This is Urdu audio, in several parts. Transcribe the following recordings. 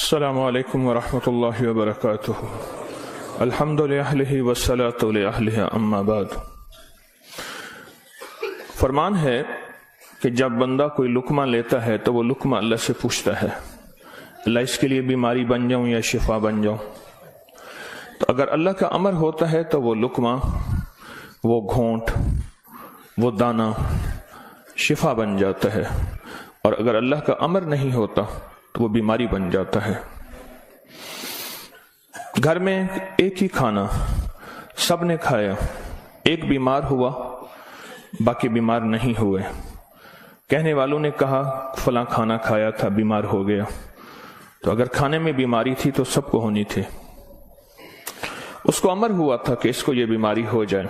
السلام علیکم ورحمۃ اللہ وبرکاتہ۔ الحمد للہ والصلاۃ لأہلہ اما بعد۔ فرمان ہے کہ جب بندہ کوئی لقمہ لیتا ہے تو وہ لقمہ اللہ سے پوچھتا ہے، اللہ اس کے لیے بیماری بن جاؤں یا شفا بن جاؤں؟ تو اگر اللہ کا امر ہوتا ہے تو وہ لقمہ، وہ گھونٹ، وہ دانہ شفا بن جاتا ہے، اور اگر اللہ کا امر نہیں ہوتا تو وہ بیماری بن جاتا ہے۔ گھر میں ایک ہی کھانا سب نے کھایا، ایک بیمار ہوا باقی بیمار نہیں ہوئے، کہنے والوں نے کہا فلاں کھانا کھایا تھا بیمار ہو گیا، تو اگر کھانے میں بیماری تھی تو سب کو ہونی تھی۔ اس کو امر ہوا تھا کہ اس کو یہ بیماری ہو جائے،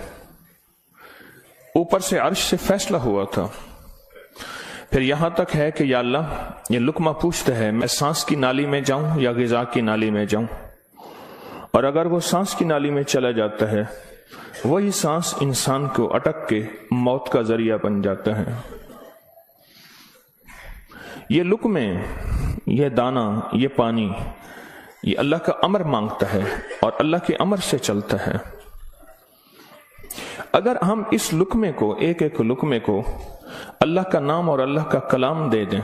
اوپر سے عرش سے فیصلہ ہوا تھا۔ پھر یہاں تک ہے کہ یا اللہ یہ لقمہ پوچھتا ہے میں سانس کی نالی میں جاؤں یا غذا کی نالی میں جاؤں، اور اگر وہ سانس کی نالی میں چلا جاتا ہے وہی سانس انسان کو اٹک کے موت کا ذریعہ بن جاتا ہے۔ یہ لقمے، یہ دانہ، یہ پانی، یہ اللہ کا امر مانگتا ہے اور اللہ کے امر سے چلتا ہے۔ اگر ہم اس لقمے کو، ایک ایک لقمے کو اللہ کا نام اور اللہ کا کلام دے دیں،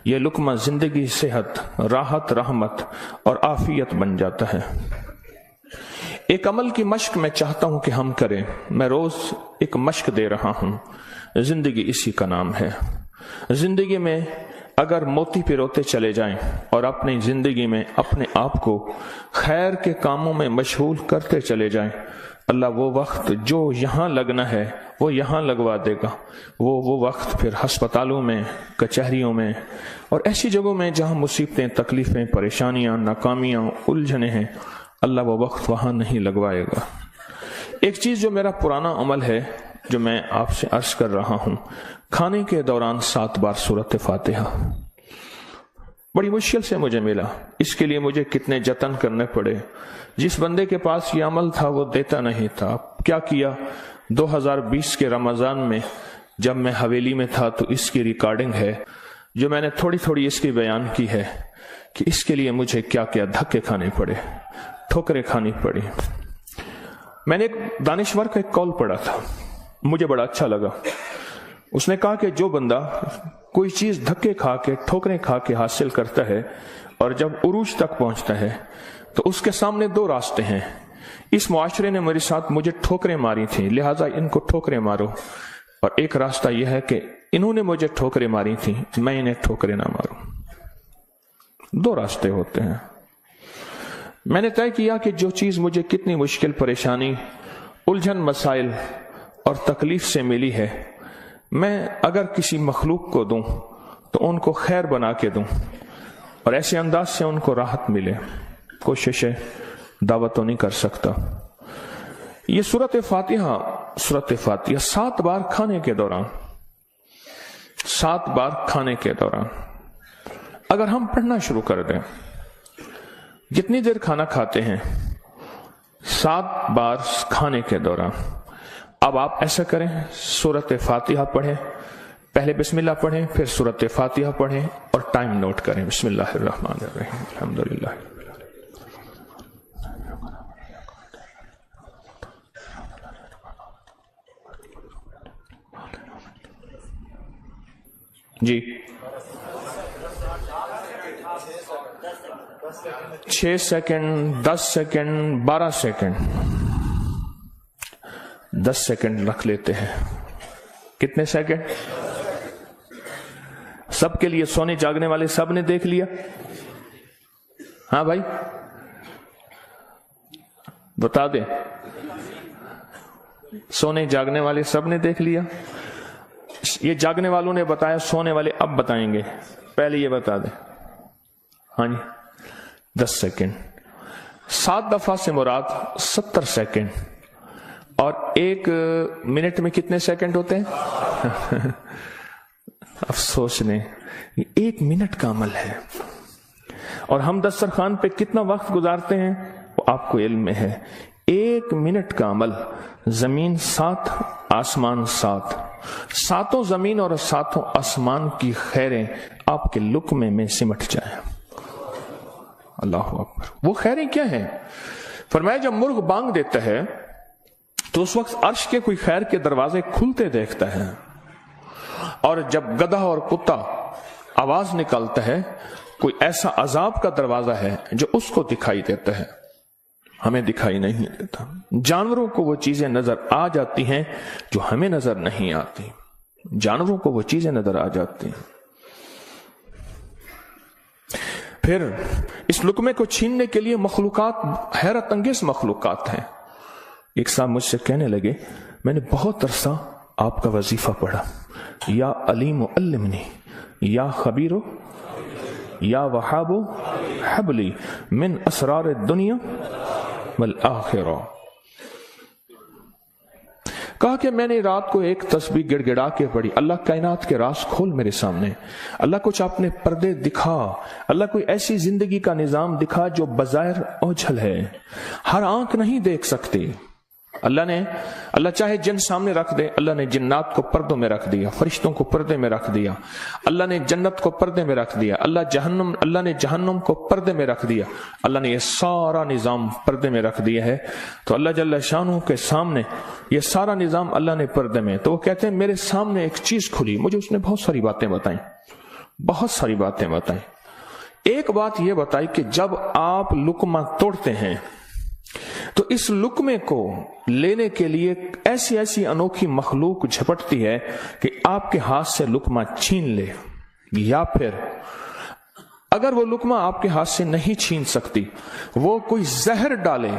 یہ لقمہ زندگی، صحت، راحت، رحمت اور عافیت بن جاتا ہے۔ ایک عمل کی مشق میں چاہتا ہوں کہ ہم کریں، میں روز ایک مشق دے رہا ہوں، زندگی اسی کا نام ہے۔ زندگی میں اگر موتی پروتے چلے جائیں اور اپنی زندگی میں اپنے آپ کو خیر کے کاموں میں مشغول کرتے چلے جائیں، اللہ وہ وقت جو یہاں لگنا ہے وہ یہاں لگوا دے گا۔ وہ وقت پھر ہسپتالوں میں، کچہریوں میں اور ایسی جگہوں میں جہاں مصیبتیں، تکلیفیں، پریشانیاں، ناکامیاں، الجھنیں ہیں، اللہ وہ وقت وہاں نہیں لگوائے گا۔ ایک چیز جو میرا پرانا عمل ہے، جو میں آپ سے عرض کر رہا ہوں، کھانے کے دوران 7 بار سورۃ فاتحہ، بڑی مشکل سے مجھے ملا، اس کے لیے مجھے کتنے جتن کرنے پڑے۔ جس بندے کے پاس یہ عمل تھا وہ دیتا نہیں تھا۔ کیا کیا؟ 2020 کے رمضان میں جب میں حویلی میں تھا تو اس کی ریکارڈنگ ہے، جو میں نے تھوڑی تھوڑی اس کی بیان کی ہے کہ اس کے لیے مجھے کیا کیا دھکے کھانے پڑے، ٹھوکریں کھانی پڑی۔ میں نے ایک دانشور کا ایک قول پڑھا تھا، مجھے بڑا اچھا لگا۔ اس نے کہا کہ جو بندہ کوئی چیز دھکے کھا کے، ٹھوکریں کھا کے حاصل کرتا ہے اور جب عروج تک پہنچتا ہے تو اس کے سامنے 2 راستے ہیں۔ اس معاشرے نے میرے ساتھ مجھے ٹھوکریں ماری تھیں، لہٰذا ان کو ٹھوکریں مارو، اور ایک راستہ یہ ہے کہ انہوں نے مجھے ٹھوکریں ماری تھیں، میں انہیں ٹھوکریں نہ ماروں۔ 2 راستے ہوتے ہیں۔ میں نے طے کیا کہ جو چیز مجھے کتنی مشکل، پریشانی، الجھن، مسائل اور تکلیف سے ملی ہے، میں اگر کسی مخلوق کو دوں تو ان کو خیر بنا کے دوں، اور ایسے انداز سے ان کو راحت ملے۔ کوششیں دعوت تو نہیں کر سکتا۔ یہ سورۃ فاتحہ 7 بار کھانے کے دوران، 7 بار کھانے کے دوران اگر ہم پڑھنا شروع کر دیں، جتنی دیر کھانا کھاتے ہیں 7 بار کھانے کے دوران، اب آپ ایسا کریں، سورۃ فاتحہ پڑھیں، پہلے بسم اللہ پڑھیں، پھر سورۃ فاتحہ پڑھیں اور ٹائم نوٹ کریں۔ بسم اللہ الرحمن الرحیم، الحمدللہ۔ جی 6 سیکنڈ، 10 سیکنڈ، 12 سیکنڈ، 10 سیکنڈ رکھ لیتے ہیں۔ کتنے سیکنڈ؟ سب کے لیے، سونے جاگنے والے سب نے دیکھ لیا؟ ہاں بھائی بتا دیں، سونے جاگنے والے سب نے دیکھ لیا؟ یہ جاگنے والوں نے بتایا، سونے والے اب بتائیں گے، پہلے یہ بتا دیں۔ ہاں جی 10 سیکنڈ، 7 دفعہ سے مراد 70 سیکنڈ، اور 1 منٹ میں کتنے سیکنڈ ہوتے ہیں؟ افسوس نے، یہ 1 منٹ کا عمل ہے، اور ہم دسترخوان پہ کتنا وقت گزارتے ہیں وہ آپ کو علم میں ہے۔ 1 منٹ کا عمل، زمین 7، آسمان 7، 7 زمین اور 7 آسمان کی خیریں آپ کے لقمے میں سمٹ جائیں۔ اللہ اکبر. وہ خیریں کیا ہیں؟ فرمایا جب مرغ بانگ دیتا ہے تو اس وقت عرش کے کوئی خیر کے دروازے کھلتے دیکھتا ہے، اور جب گدھا اور کتا آواز نکالتا ہے کوئی ایسا عذاب کا دروازہ ہے جو اس کو دکھائی دیتا ہے، ہمیں دکھائی نہیں دیتا. جانوروں کو وہ چیزیں نظر آ جاتی ہیں جو ہمیں نظر نہیں آتی. جانوروں کو وہ چیزیں نظر آ جاتی ہیں. پھر اس لقمے کو چھیننے کے لیے مخلوقات، حیرت انگیز مخلوقات ہیں. ایک صاحب مجھ سے کہنے لگے میں نے بہت عرصہ آپ کا وظیفہ پڑھا، یا علیم علمنی، یا خبیر یا وہاب حبلی من اسرار الدنیا والآخرہ. کہا کہ میں نے رات کو ایک تسبیح گڑ گڑا کے پڑھی، اللہ کائنات کے راز کھول میرے سامنے، اللہ کچھ اپنے پردے دکھا، اللہ کوئی ایسی زندگی کا نظام دکھا جو بظاہر اوجھل ہے، ہر آنکھ نہیں دیکھ سکتی. اللہ چاہے جن سامنے رکھ دے، اللہ نے جنات کو پردوں میں رکھ دیا، فرشتوں کو پردے میں رکھ دیا، اللہ نے جنت کو پردے میں رکھ دیا، اللہ نے جہنم کو پردے میں رکھ دیا، اللہ نے یہ سارا نظام پردے میں رکھ دیا ہے. تو اللہ جل شانہ کے سامنے یہ سارا نظام اللہ نے پردے میں. تو وہ کہتے ہیں میرے سامنے ایک چیز کھلی، مجھے اس نے بہت ساری باتیں بتائیں، بہت ساری باتیں بتائیں. ایک بات یہ بتائی کہ جب آپ لقمہ توڑتے ہیں تو اس لقمے کو لینے کے لیے ایسی ایسی انوکھی مخلوق جھپٹتی ہے کہ آپ کے ہاتھ سے لقمہ چھین لے، یا پھر اگر وہ لقمہ آپ کے ہاتھ سے نہیں چھین سکتی وہ کوئی زہر ڈالے،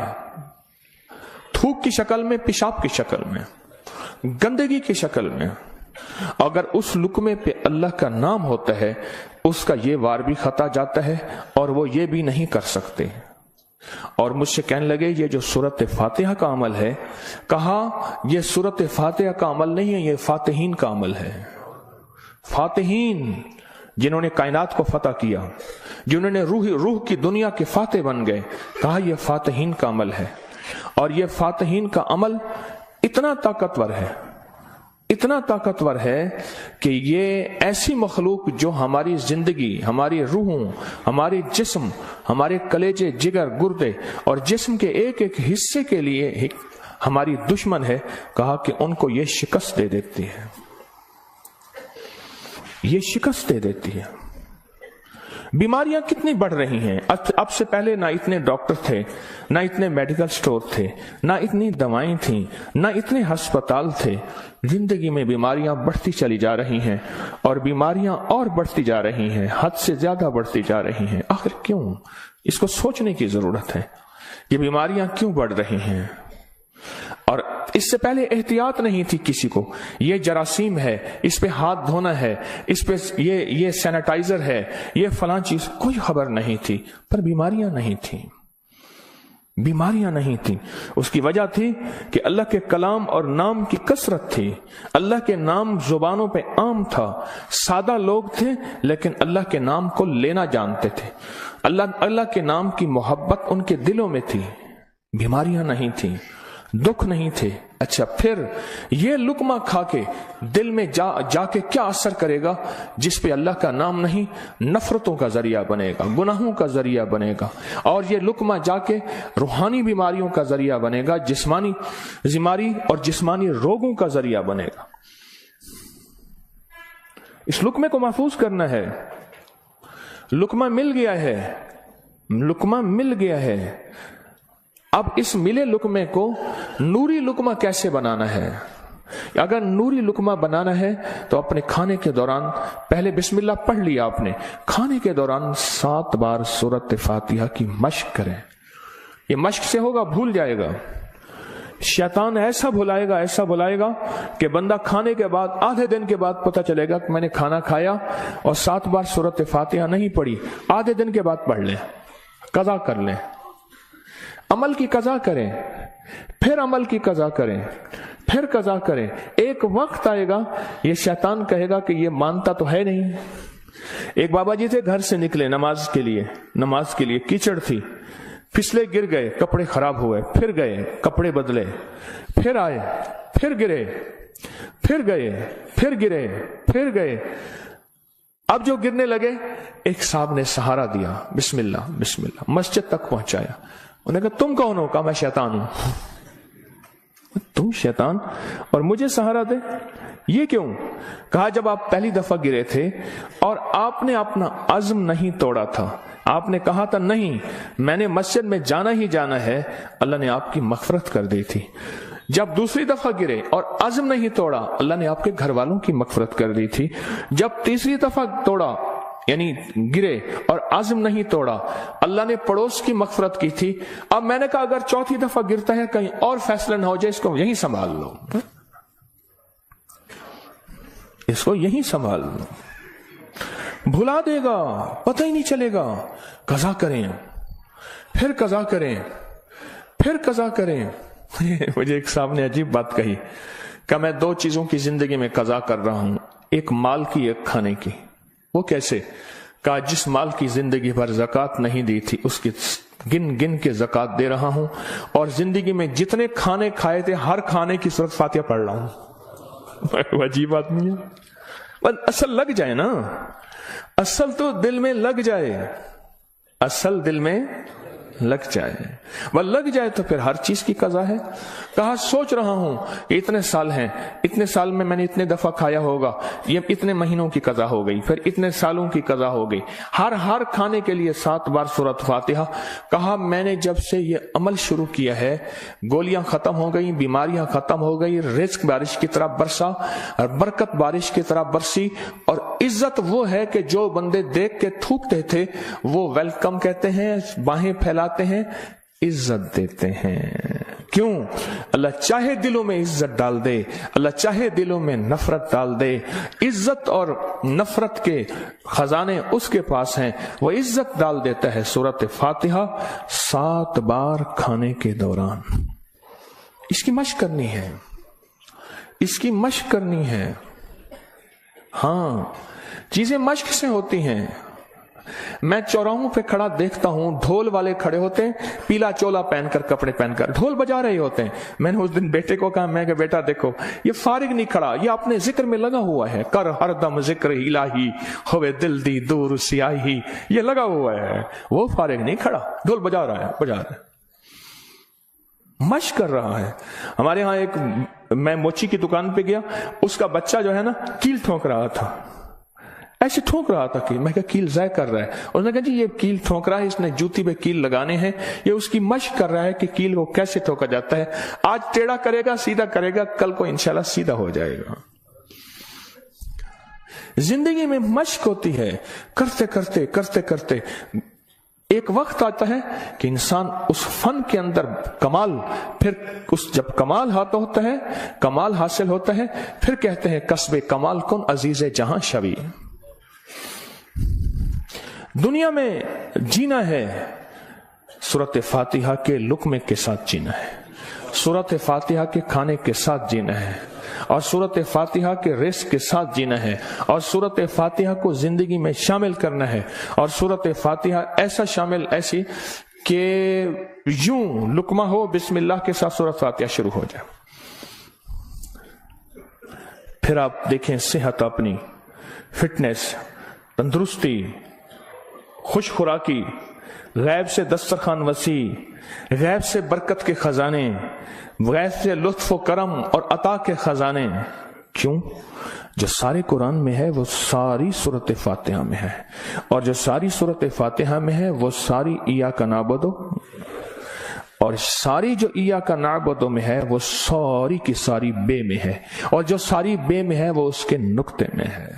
تھوک کی شکل میں، پیشاب کی شکل میں، گندگی کی شکل میں. اگر اس لقمے پہ اللہ کا نام ہوتا ہے اس کا یہ وار بھی خطا جاتا ہے اور وہ یہ بھی نہیں کر سکتے. اور مجھ سے کہنے لگے یہ جو سورت فاتحہ کا عمل ہے، کہا یہ سورت فاتحہ کا عمل نہیں ہے، یہ فاتحین کا عمل ہے. فاتحین جنہوں نے کائنات کو فتح کیا، جنہوں نے روح کی دنیا کے فاتح بن گئے، کہا یہ فاتحین کا عمل ہے. اور یہ فاتحین کا عمل اتنا طاقتور ہے، اتنا طاقتور ہے کہ یہ ایسی مخلوق جو ہماری زندگی، ہماری روحوں، ہمارے جسم، ہمارے کلیجے، جگر، گردے اور جسم کے ایک ایک حصے کے لیے ہماری دشمن ہے، کہا کہ ان کو یہ شکست دے دیتی ہے، یہ شکست دے دیتی ہے. بیماریاں کتنی بڑھ رہی ہیں. اب سے پہلے نہ اتنے ڈاکٹر تھے، نہ اتنے میڈیکل سٹور تھے، نہ اتنی دوائیں تھیں، نہ اتنے ہسپتال تھے. زندگی میں بیماریاں بڑھتی چلی جا رہی ہیں، اور بیماریاں اور بڑھتی جا رہی ہیں، حد سے زیادہ بڑھتی جا رہی ہیں. آخر کیوں؟ اس کو سوچنے کی ضرورت ہے. یہ بیماریاں کیوں بڑھ رہی ہیں؟ اور اس سے پہلے احتیاط نہیں تھی کسی کو. یہ جراثیم ہے، اس پہ ہاتھ دھونا ہے، اس پہ یہ سینیٹائزر ہے، یہ فلاں چیز، کوئی خبر نہیں تھی. پر بیماریاں نہیں تھیں، بیماریاں نہیں تھیں. اس کی وجہ تھی کہ اللہ کے کلام اور نام کی کثرت تھی. اللہ کے نام زبانوں پہ عام تھا. سادہ لوگ تھے لیکن اللہ کے نام کو لینا جانتے تھے. اللہ کے نام کی محبت ان کے دلوں میں تھی. بیماریاں نہیں تھیں، دکھ نہیں تھے. اچھا، پھر یہ لقمہ کھا کے دل میں جا کے کیا اثر کرے گا؟ جس پہ اللہ کا نام نہیں، نفرتوں کا ذریعہ بنے گا، گناہوں کا ذریعہ بنے گا. اور یہ لقمہ جا کے روحانی بیماریوں کا ذریعہ بنے گا، جسمانی بیماری اور جسمانی روگوں کا ذریعہ بنے گا. اس لقمے کو محفوظ کرنا ہے. لقمہ مل گیا ہے، لقمہ مل گیا ہے. اب اس ملے لقمے کو نوری لقمہ کیسے بنانا ہے؟ اگر نوری لقمہ بنانا ہے تو اپنے کھانے کے دوران پہلے بسم اللہ پڑھ لیا آپ نے، کھانے کے دوران 7 بار سورت فاتحہ کی مشق کریں. یہ مشق سے ہوگا، بھول جائے گا. شیطان ایسا بھلائے گا کہ بندہ کھانے کے بعد آدھے دن کے بعد پتہ چلے گا کہ میں نے کھانا کھایا اور 7 بار سورت فاتحہ نہیں پڑھی. آدھے دن کے بعد پڑھ لیں، قضا کر لیں. عمل کی قضا کریں، پھر عمل کی قضا کریں، پھر قضا کریں. ایک وقت آئے گا یہ شیطان کہے گا کہ یہ مانتا تو ہے نہیں. ایک بابا جی تھے، گھر سے نکلے نماز کے لیے کیچڑ تھی، پھسلے، گر گئے، کپڑے خراب ہوئے، پھر گئے، کپڑے بدلے، پھر آئے، پھر گرے، پھر گئے، پھر گرے، پھر گئے. اب جو گرنے لگے ایک صاحب نے سہارا دیا, بسم اللہ بسم اللہ, مسجد تک پہنچایا. انہوں نے کہا تم کون ہو؟ کہا میں شیطان ہوں. تم شیطان اور مجھے سہارا دے, یہ کیوں؟ کہا جب آپ پہلی دفعہ گرے تھے اور آپ نے اپنا عزم نہیں توڑا تھا, آپ نے کہا تھا نہیں میں نے مسجد میں جانا ہی جانا ہے, اللہ نے آپ کی مغفرت کر دی تھی. جب دوسری دفعہ گرے اور عزم نہیں توڑا, اللہ نے آپ کے گھر والوں کی مغفرت کر دی تھی. جب تیسری دفعہ توڑا یعنی گرے اور عزم نہیں توڑا, اللہ نے پڑوس کی مغفرت کی تھی. اب میں نے کہا اگر چوتھی دفعہ گرتا ہے کہیں اور فیصلہ نہ ہو جائے, اس کو یہیں سنبھال لو, اس کو یہیں سنبھال لو, بھلا دے گا, پتہ ہی نہیں چلے گا. قضا کریں پھر قضا کریں پھر قضا کریں. مجھے ایک صاحب نے عجیب بات کہی کہ میں دو چیزوں کی زندگی میں قضا کر رہا ہوں, ایک مال کی ایک کھانے کی. وہ کیسے؟ کہا جس مال کی زندگی بھر زکوٰۃ نہیں دی تھی اس کی گن گن کے زکوٰۃ دے رہا ہوں, اور زندگی میں جتنے کھانے کھائے تھے ہر کھانے کی سورۃ فاتحہ پڑھ رہا ہوں. عجیب آدمی ہے. اصل لگ جائے نا, اصل تو دل میں لگ جائے, اصل دل میں لگ جائے, وہ لگ جائے تو پھر ہر چیز کی قضا ہے. کہا سوچ رہا ہوں کہ اتنے سال ہیں, اتنے سال میں نے اتنے دفعہ کھایا ہوگا, یہ اتنے مہینوں کی قضا ہو گئی, پھر اتنے سالوں کی قضا ہو گئی, ہر کھانے کے لیے 7 بار سورۃ فاتحہ. کہا میں نے جب سے یہ عمل شروع کیا ہے گولیاں ختم ہو گئی, بیماریاں ختم ہو گئی, رزق بارش کی طرح برسا, برکت بارش کی طرح برسی, اور عزت وہ ہے کہ جو بندے دیکھ کے تھوکتے تھے وہ ویلکم کہتے ہیں, باہیں پھیلاتے ہیں, عزت دیتے ہیں. کیوں؟ اللہ چاہے دلوں میں عزت ڈال دے, اللہ چاہے دلوں میں نفرت ڈال دے. عزت اور نفرت کے خزانے اس کے پاس ہیں, وہ عزت ڈال دیتا ہے. سورۃ فاتحہ 7 بار کھانے کے دوران. اس کی مشق کرنی ہے, اس کی مشق کرنی ہے. ہاں چیزیں مشق سے ہوتی ہیں. میں چوراہوں پہ کھڑا دیکھتا ہوں, ڈھول والے کھڑے ہوتے ہیں, پیلا چولا پہن کر, کپڑے پہن کر ڈھول بجا رہے ہوتے ہیں. میں نے اس دن بیٹے کو کہا, میں کہ بیٹا دیکھو یہ فارغ نہیں کھڑا, یہ اپنے ذکر میں لگا ہوا ہے. کر ہر دم ذکر الہی ہوئے دل دی دور سیاہی, یہ لگا ہوا ہے. وہ فارغ نہیں کھڑا, ڈھول بجا رہا ہے, مشق کر رہا ہے. ہمارے ہاں ایک, میں موچی کی دکان پہ گیا, اس کا بچہ جو ہے نا کیل ٹھونک رہا تھا, ایسے ٹھونک رہا تھا کہ میں کہا کیل ضائع کر رہا ہے. اس نے کہا جی یہ کیل ٹھونک رہا ہے, اس نے جوتی پہ کیل لگانے ہیں, یہ اس کی مشق کر رہا ہے کہ کیل کو کیسے ٹھوکا جاتا ہے. آج ٹیڑھا کرے گا, سیدھا کرے گا, کل کو انشاءاللہ سیدھا ہو جائے گا. زندگی میں مشق ہوتی ہے, کرتے کرتے کرتے کرتے ایک وقت آتا ہے کہ انسان اس فن کے اندر کمال, پھر اس جب کمال ہاتھ ہوتا ہے, کمال حاصل ہوتا ہے, پھر کہتے ہیں کسب کمال کن عزیز جہاں شوی. دنیا میں جینا ہے سورۃ فاتحہ کے لقمے کے ساتھ جینا ہے, سورۃ فاتحہ کے کھانے کے ساتھ جینا ہے, اور سورۃ فاتحہ کے رزق کے ساتھ جینا ہے, اور سورۃ فاتحہ کو زندگی میں شامل کرنا ہے, اور سورۃ فاتحہ ایسا شامل ایسی کہ یوں لقمہ ہو بسم اللہ کے ساتھ سورۃ فاتحہ شروع ہو جائے. پھر آپ دیکھیں صحت, اپنی فٹنس, تندرستی, خوش خوراکی, غیب سے دسترخوان وسیع, غیب سے برکت کے خزانے, غیب سے لطف و کرم اور عطا کے خزانے. کیوں؟ جو سارے قرآن میں ہے وہ ساری سورۃ فاتحہ میں ہے, اور جو ساری سورۃ فاتحہ میں ہے وہ ساری ایاک نعبدو, اور ساری جو ایاک نعبدو میں ہے وہ ساری کی ساری بے میں ہے, اور جو ساری بے میں ہے وہ اس کے نقطے میں ہے.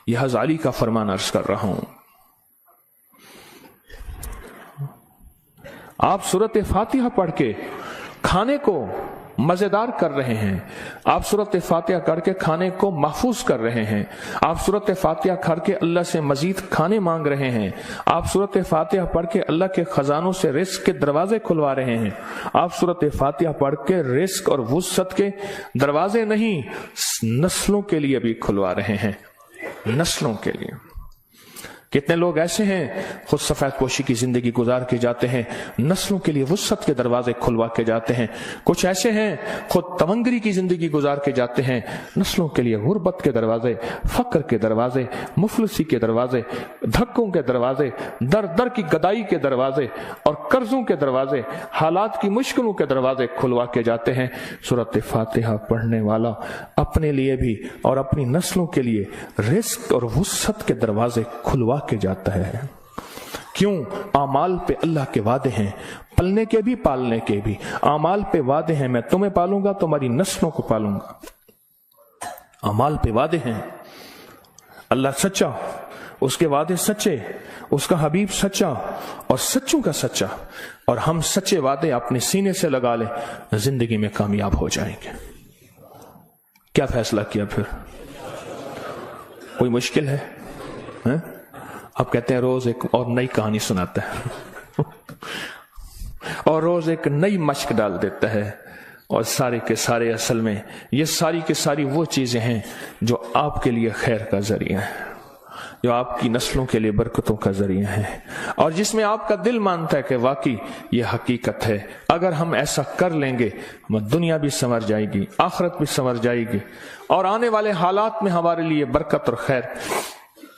یہ ہزالی کا فرمان عرض کر رہا ہوں. آپ سورۃ فاتحہ پڑھ کے کھانے کو مزیدار کر رہے ہیں, آپ سورۃ فاتحہ کر کے کھانے کو محفوظ کر رہے ہیں, آپ سورۃ فاتحہ کر کے اللہ سے مزید کھانے مانگ رہے ہیں, آپ سورۃ فاتحہ پڑھ کے اللہ کے خزانوں سے رزق کے دروازے کھلوا رہے ہیں, آپ سورۃ فاتحہ پڑھ کے رزق اور وسعت کے دروازے نہیں نسلوں کے لیے بھی کھلوا رہے ہیں, نسلوں کے لیے. کتنے لوگ ایسے ہیں خود سفید پوشی کی زندگی گزار کے جاتے ہیں، نسلوں کے لیے وسعت کے دروازے کھلوا کے جاتے ہیں. کچھ ایسے ہیں خود تونگری کی زندگی گزار کے جاتے ہیں، نسلوں کے لیے غربت کے دروازے، فقر کے دروازے، مفلسی کے دروازے، دھکوں کے دروازے، در در کی گدائی کے دروازے اور قرضوں کے دروازے، حالات کی مشکلوں کے دروازے کھلوا کے جاتے ہیں. سورۃ فاتحہ پڑھنے والا اپنے لیے بھی اور اپنی نسلوں کے لیے رزق اور وسعت کے دروازے کھلوا کے جاتا ہے. کیوں؟ اعمال پہ اللہ کے وعدے ہیں، پلنے کے بھی پالنے کے بھی. اعمال پہ وعدے ہیں، میں تمہیں پالوں گا، تمہاری نسلوں کو پالوں گا. اعمال پہ وعدے ہیں. اللہ سچا، اس کے وعدے سچے، اس کا حبیب سچا اور سچوں کا سچا، اور ہم سچے وعدے اپنے سینے سے لگا لیں، زندگی میں کامیاب ہو جائیں گے. کیا فیصلہ کیا پھر؟ کوئی مشکل ہے؟ آپ کہتے ہیں روز ایک اور نئی کہانی سناتا ہے اور روز ایک نئی مشق ڈال دیتا ہے، اور سارے کے سارے اصل میں یہ ساری کے ساری وہ چیزیں ہیں جو آپ کے لیے خیر کا ذریعہ ہے، جو آپ کی نسلوں کے لیے برکتوں کا ذریعہ ہے، اور جس میں آپ کا دل مانتا ہے کہ واقعی یہ حقیقت ہے. اگر ہم ایسا کر لیں گے، دنیا بھی سنور جائے گی، آخرت بھی سنور جائے گی، اور آنے والے حالات میں ہمارے لیے برکت اور خیر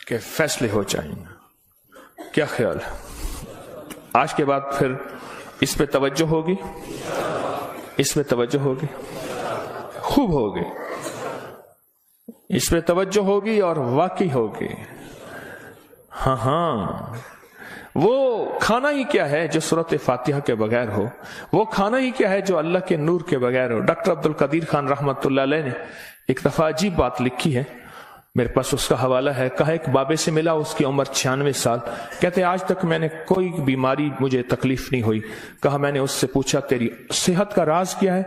کے فیصلے ہو جائیں گے. کیا خیال ہے؟ آج کے بعد پھر اس پہ توجہ ہوگی، اس پہ توجہ ہوگی، خوب ہوگی، اس پہ توجہ ہوگی اور واقعی ہوگی. ہاں وہ کھانا ہی کیا ہے جو سورۃ فاتحہ کے بغیر ہو؟ وہ کھانا ہی کیا ہے جو اللہ کے نور کے بغیر ہو؟ ڈاکٹر عبد القدیر خان رحمۃ اللہ علیہ نے ایک دفعہ عجیب بات لکھی ہے، میرے پاس اس کا حوالہ ہے. کہا ایک بابے سے ملا، اس کی عمر 96 سال. کہتے آج تک میں نے کوئی بیماری، مجھے تکلیف نہیں ہوئی. کہا میں نے اس سے پوچھا تیری صحت کا راز کیا ہے؟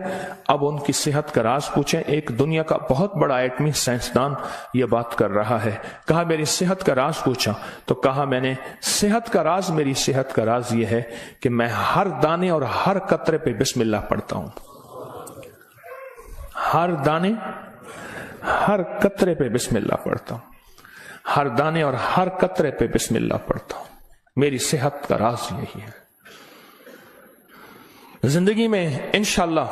اب ان کی صحت کا راز پوچھیں، ایک دنیا کا بہت بڑا ایٹمی سائنسدان یہ بات کر رہا ہے. کہا میری صحت کا راز پوچھا تو کہا میں نے صحت کا راز، میری صحت کا راز یہ ہے کہ میں ہر دانے اور ہر قطرے پہ بسم اللہ پڑھتا ہوں. ہر دانے، ہر قطرے پہ بسم اللہ پڑھتا ہوں، ہر دانے اور ہر قطرے پہ بسم اللہ پڑھتا ہوں. میری صحت کا راز یہی ہے. زندگی میں انشاءاللہ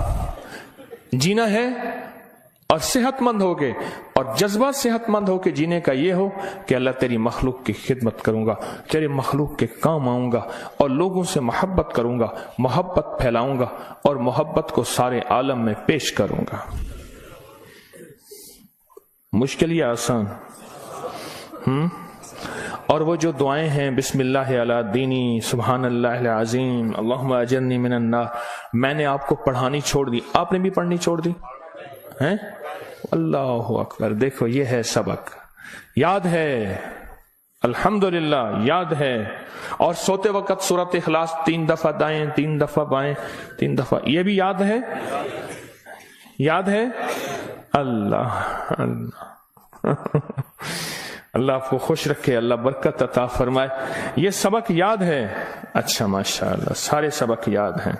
جینا ہے اور صحت مند ہو کے، اور جذبہ صحت مند ہو کے جینے کا یہ ہو کہ اللہ تیری مخلوق کی خدمت کروں گا، تیرے مخلوق کے کام آؤں گا، اور لوگوں سے محبت کروں گا، محبت پھیلاؤں گا، اور محبت کو سارے عالم میں پیش کروں گا. مشکل یا آسان؟ اور وہ جو دعائیں ہیں بسم اللہ علی دینی، سبحان اللہ العظیم، اللہم اجرنی من النار، میں نے آپ کو پڑھانی چھوڑ دی، آپ نے بھی پڑھنی چھوڑ دی ہیں؟ اللہ اکبر. دیکھو یہ ہے سبق، یاد ہے الحمدللہ، یاد ہے. اور سوتے وقت سورۃ اخلاص 3 دفعہ دائیں، 3 دفعہ بائیں، 3 دفعہ، یہ بھی یاد ہے، یاد ہے. اللہ اللہ اللہ آپ کو خوش رکھے، اللہ برکت عطا فرمائے. یہ سبق یاد ہے؟ اچھا ماشاءاللہ، سارے سبق یاد ہیں.